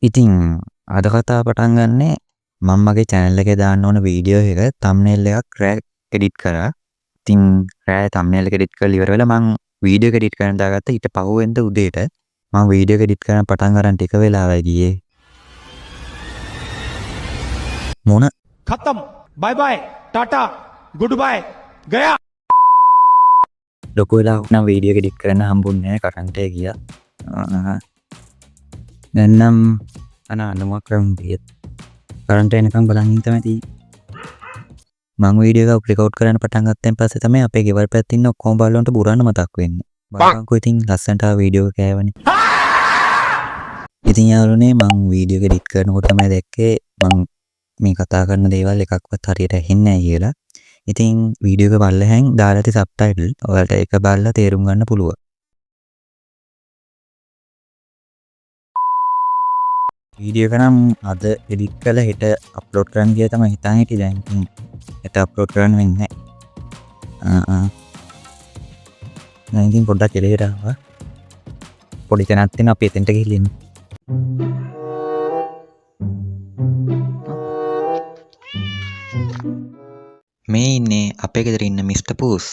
ඉතින් අද කතාව පටන් ගන්නේ මම මගේ channel එකේ දාන්න ඕන වීඩියෝ එක thumbnail එකක් රෑ edit කරා. ඉතින් රෑ thumbnail එක edit කරලා ඉවර වෙලා මම වීඩියෝ එක edit කරන්න දාගත්තා. ඊට පහුවෙන්ද උදේට මම වීඩියෝ එක edit කරන්න පටන් ගන්න ටික වෙලාවයි ගියේ. මොන खत्म bye bye tata good bye गया ලොකු වෙලාවක් නම් වීඩියෝ එක edit කරන්න හම්බුන්නේ නැහැ. කරන්ට් එක ගියා. දැන් නම් අනුමක් කරමුද? කරන්ට් එනකම් බලන් ඉන්න තමයි තියෙන්නේ. මම වීඩියෝ එක රෙකෝඩ් කරන්න පටන් ගත්තෙන් පස්සේ තමයි අපේ ගෙවල් පැත්තේ ඉන්න ඔක්කොම බලවන්ට බුරන්න මතක් වෙන්නේ. බලන්නකෝ ඉතින් ලස්සනට ආ වීඩියෝ එක කෑවනේ. ඉතින් යාළුවනේ මම වීඩියෝ එක එඩිට් කරනකොට තමයි දැක්කේ මම මේ කතා කරන දේවල් එකක්වත් හරියට ඇහෙන්නේ නැහැ කියලා. ඉතින් වීඩියෝ එක බලලෙන් දාලා තියෙ සබ්ටයිටල් ඔයාලට ඒක බලලා තේරුම් ගන්න පුළුවන්. වීඩියෝ එක නම් අද එඩිට් කරලා හෙට අප්ලෝඩ් කරන්න කියලා තමයි හිතන් හිටියේ. දැන් ඉතින් හෙට අප්ලෝඩ් කරන්න වෙන්නේ නැහැ. දැන් ඉතින් පොඩ්ඩක් එළියට ආවා. පොඩි තැනක් තියෙන අපි එතෙන්ට ගිහින් ඉන්න. මේ ඉන්නේ අපේ ගෙදර ඉන්න mister පූස්.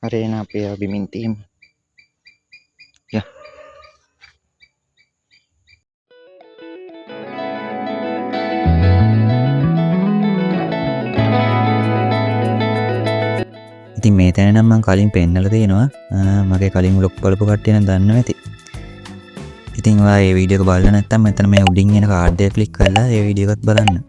Arena apa ya bimin tim ya ඉතින් මේ තැන නම් මම කලින් පෙන්නලා තියෙනවා. මගේ කලින් vlog බලපු කට්ටිය නම් දන්නවා ඇති. ඉතින් ඔයා මේ වීඩියෝ එක බලලා නැත්නම් මෙතන මේ උඩින් එන කාඩ් එක ක්ලික් කරලා මේ වීඩියෝ එකත් බලන්න.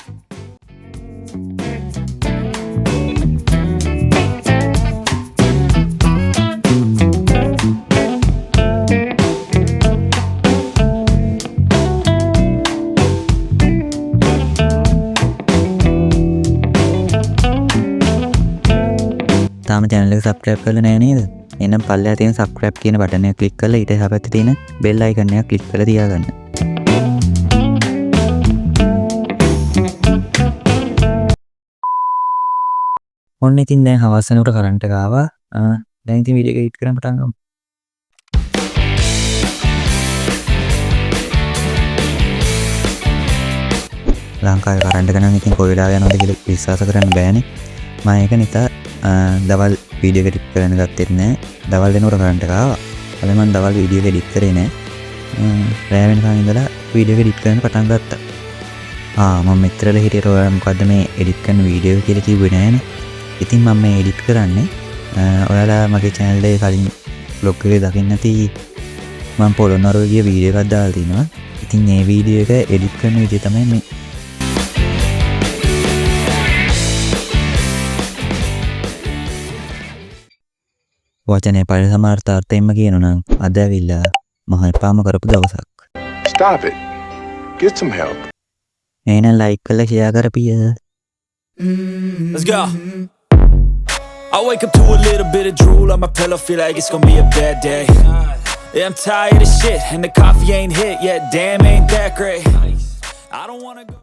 තාම channel එක subscribe කරලා නැහැ නේද? එහෙනම් පල්ලෙහා තියෙන subscribe කියන බටන් එක click කරලා ඊට එහා පැත්තේ තියෙන bell icon එක click කරලා තියාගන්න. ඔන්න ඉතින් දැන් හවස වෙනකොට කරන්ට් එක ආවා. දැන් ඉතින් වීඩියෝ එක edit කරන්න පටන් ගමු. ලංකාවේ කරන්ට් එක නම් ඉතින් කොයි වෙලාව යනවද කියලා විශ්වාස කරන්න බෑනේ. මම ඒක නිසා දවල් වීඩියෝ එක එඩිට් කරන්න ගත්තෙත් නෑ. දවල් වෙනකොට කරන්ට් එක ආවා. අද මම දවල් වීඩියෝ එක එඩිට් කරේ නෑ. රෑ වෙනකන් ඉඳලා වීඩියෝ එක එඩිට් කරන්න පටන් ගත්තා. මම මෙතරල හිටියට ඔයාලා මොකද්ද මේ එඩිට් කරන වීඩියෝ කියලා කිව්වේ නෑනේ. ඉතින් මම මේ එඩිට් කරන්නේ ඔයාලා මගේ channel එකේ කලින් vlog එකේ දකින්න නැති මම පොළොන්නරුවේ ගිය වීඩියෝ එකක් දාලා තිනවා. ඉතින් මේ වීඩියෝ එක එඩිට් කරන විදිය තමයි මේ. වචනේ පරිසම සමාර්ථාර්ථයෙන්ම කියනවා නම් අද ඇවිල්ලා මම එපාම කරපු දවසක්. Stop it. Get some help. එහෙනම් ලයික් කරලා share කරපිය. Let's go. I wake up to a little bit of drool on my pillow, feel like it's gonna be a bad day. Yeah, I'm tired of shit and the coffee ain't hit yet, damn ain't that great. I don't wanna go